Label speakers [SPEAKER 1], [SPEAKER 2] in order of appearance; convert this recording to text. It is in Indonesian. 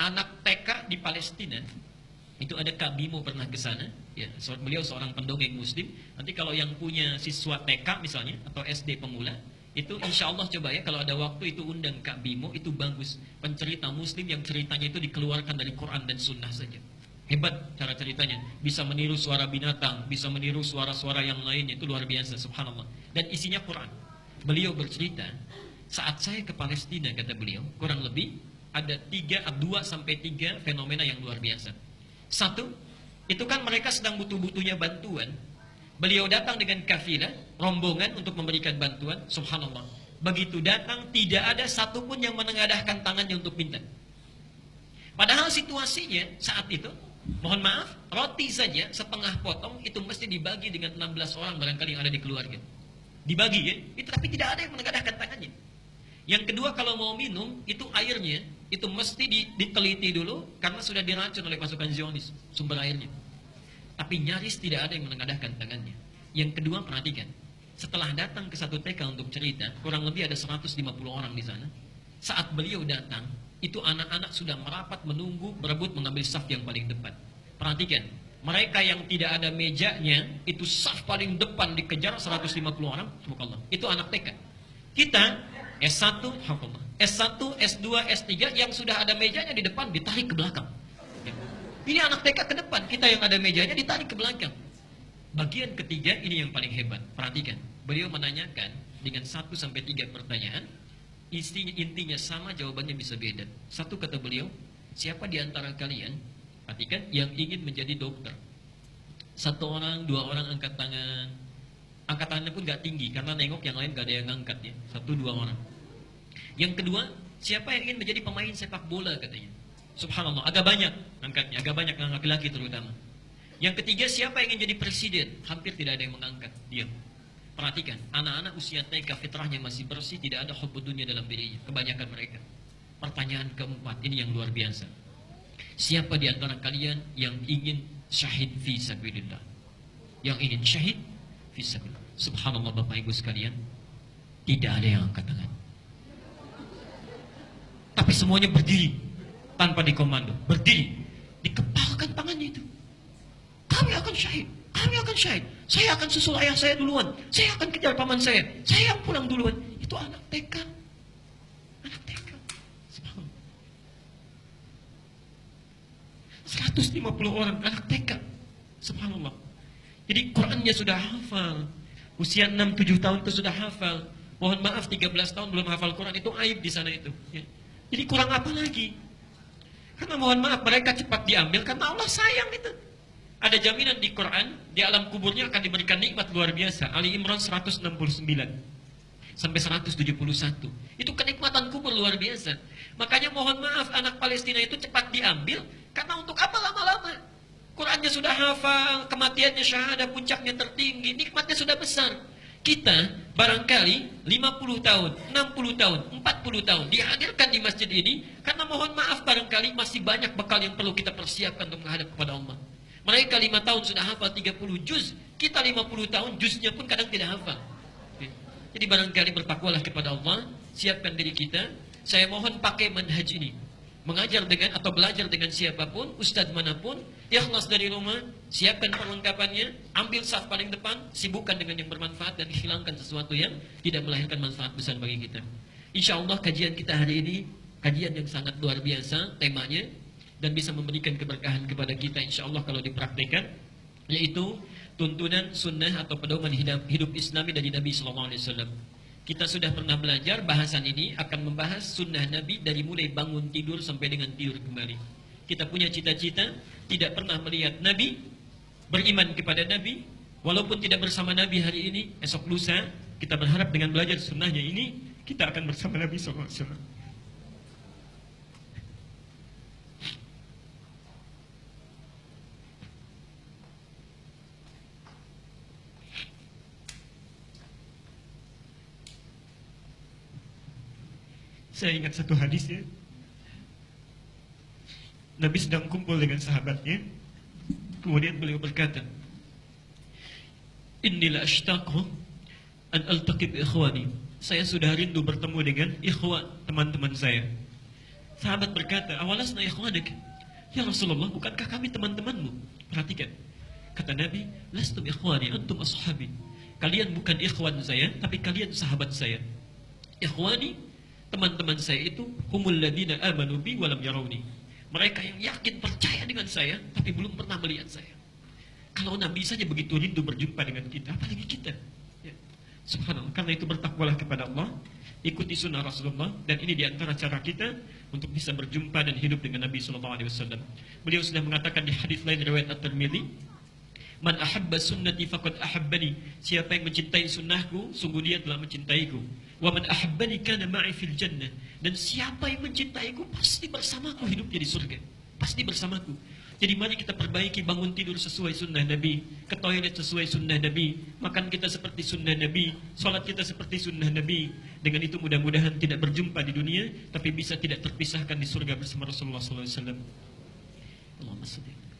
[SPEAKER 1] anak TK di Palestina. Itu ada Kak Bimo pernah ke sana, ya, beliau seorang pendongeng muslim. Nanti kalau yang punya siswa TK misalnya atau SD pemula, itu insya Allah coba ya kalau ada waktu itu undang Kak Bimo, itu bagus. Pencerita muslim yang ceritanya itu dikeluarkan dari Quran dan Sunnah saja. Hebat cara ceritanya, bisa meniru suara binatang, bisa meniru suara-suara yang lainnya, itu luar biasa, subhanallah. Dan isinya Quran. Beliau bercerita, saat saya ke Palestina, kata beliau, kurang lebih ada 2-3 fenomena yang luar biasa. Satu, itu kan mereka sedang butuh-butuhnya bantuan. Beliau datang dengan kafilah, rombongan untuk memberikan bantuan, subhanallah. Begitu datang, tidak ada satupun yang menengadahkan tangannya untuk minta. Padahal situasinya saat itu, mohon maaf, roti saja setengah potong itu mesti dibagi dengan 16 orang barangkali yang ada di keluarga. Dibagi ya, itu tapi tidak ada yang menengadahkan tangannya. Yang kedua, kalau mau minum, itu airnya itu mesti diteliti dulu karena sudah diracun oleh pasukan Zionis sumber airnya. Tapi nyaris tidak ada yang menengadahkan tangannya. Yang kedua, perhatikan, setelah datang ke satu TK untuk cerita, kurang lebih ada 150 orang di sana. Saat beliau datang, itu anak-anak sudah merapat menunggu, berebut mengambil saf yang paling depan. Perhatikan, mereka yang tidak ada mejanya, itu saf paling depan dikejar 150 orang, subhanallah. Itu anak TK. Kita S1, S1, S2, S3 yang sudah ada mejanya di depan ditarik ke belakang. Ini anak TK ke depan, kita yang ada mejanya ditarik ke belakang. Bagian ketiga ini yang paling hebat. Perhatikan, beliau menanyakan dengan 1-3 pertanyaan, intinya sama, jawabannya bisa beda. Satu, kata beliau, siapa di antara kalian, perhatikan, yang ingin menjadi dokter? 1 orang, 2 orang angkat tangan. Angkat tangannya pun gak tinggi karena nengok yang lain gak ada yang angkat ya. 1-2 orang. Yang kedua, siapa yang ingin menjadi pemain sepak bola, katanya. Subhanallah, agak banyak angkatnya, agak banyak yang laki-laki terutama. Yang ketiga, siapa yang ingin jadi presiden? Hampir tidak ada yang mengangkat, diam. Perhatikan, anak-anak usia TK fitrahnya masih bersih, tidak ada hubbud dunya dalam dirinya, kebanyakan mereka. Pertanyaan keempat, ini yang luar biasa. Siapa di antara kalian yang ingin syahid fi sabilillah? Yang ingin syahid fi sabilillah. Subhanallah, Bapak Ibu sekalian, tidak ada yang angkat tangan. Tapi semuanya berdiri tanpa dikomando, berdiri, dikepalkan tangannya itu. Kami akan syahid, kami akan syahid. Saya akan susul ayah saya duluan, saya akan kejar paman saya yang pulang duluan. Itu anak TK, anak TK. 150 orang anak TK, subhanallah. Jadi Qurannya sudah hafal, usia 6-7 tahun itu sudah hafal. Mohon maaf, 13 tahun belum hafal Quran, itu aib di sana itu ya. Jadi kurang apa lagi? Karena mohon maaf, mereka cepat diambil karena Allah sayang itu. Ada jaminan di Quran, di alam kuburnya akan diberikan nikmat luar biasa. Ali Imran 169 sampai 171. Itu kenikmatan kubur luar biasa. Makanya mohon maaf, anak Palestina itu cepat diambil karena untuk apa lama-lama? Qurannya sudah hafal, kematiannya syahadah, puncaknya tertinggi, nikmatnya sudah besar. Kita barangkali 50 tahun, 60 tahun, 40 tahun dihadirkan di masjid ini karena mohon maaf barangkali masih banyak bekal yang perlu kita persiapkan untuk menghadap kepada Allah. Mereka 5 tahun sudah hafal 30 juz, kita 50 tahun juznya pun kadang tidak hafal. Jadi barangkali bertakwalah kepada Allah, siapkan diri kita. Saya mohon pakai manhaj ini, mengajar dengan atau belajar dengan siapapun, ustadz manapun, ikhlas dari rumah, siapkan perlengkapannya, ambil saf paling depan, sibukkan dengan yang bermanfaat dan hilangkan sesuatu yang tidak melahirkan manfaat besar bagi kita. Insya Allah kajian kita hari ini kajian yang sangat luar biasa temanya dan bisa memberikan keberkahan kepada kita insya Allah kalau dipraktikkan, yaitu tuntunan sunnah atau pedoman hidup Islami dari Nabi SAW. Kita sudah pernah belajar bahasan ini akan membahas sunnah Nabi dari mulai bangun tidur sampai dengan tidur kembali. Kita punya cita-cita tidak pernah melihat Nabi, beriman kepada Nabi, walaupun tidak bersama Nabi hari ini, esok lusa kita berharap dengan belajar sunnahnya ini kita akan bersama Nabi SAW. Saya ingat satu hadis ya. Nabi sedang kumpul dengan sahabatnya. Kemudian beliau berkata, "Inni la ashtaqu an altaqi bi ikhwani." Saya sudah rindu bertemu dengan ikhwan, teman-teman saya. Sahabat berkata, awalasna ikhwanak. Ya Rasulullah, bukankah kami teman-temanmu? Perhatikan. Kata Nabi, lastum ikhwani, antum ashabi. Kalian bukan ikhwan saya, tapi kalian sahabat saya. Ikhwani, teman-teman saya itu, humul ladina amanu bi walam yarawni. Mereka yang yakin percaya dengan saya, tapi belum pernah melihat saya. Kalau Nabi saja begitu rindu berjumpa dengan kita, apalagi kita. Ya. Subhanallah. Karena itu bertakwalah kepada Allah, ikuti sunnah Rasulullah, dan ini diantara cara kita untuk bisa berjumpa dan hidup dengan Nabi SAW. Beliau sudah mengatakan di hadis lain riwayat At-Tirmidzi, man ahabba sunnati faqad ahabbani. Siapa yang mencintai sunnahku, sungguh dia telah mencintaiku. Wa man ahabbani kana ma'i fil jannah. Dan siapa yang mencintaiku pasti bersamaku hidupnya di surga. Pasti bersamaku. Jadi mari kita perbaiki, bangun tidur sesuai sunnah Nabi, ke toilet sesuai sunnah Nabi, makan kita seperti sunnah Nabi, sholat kita seperti sunnah Nabi. Dengan itu mudah-mudahan tidak berjumpa di dunia, tapi bisa tidak terpisahkan di surga bersama Rasulullah SAW. Allahumma salli.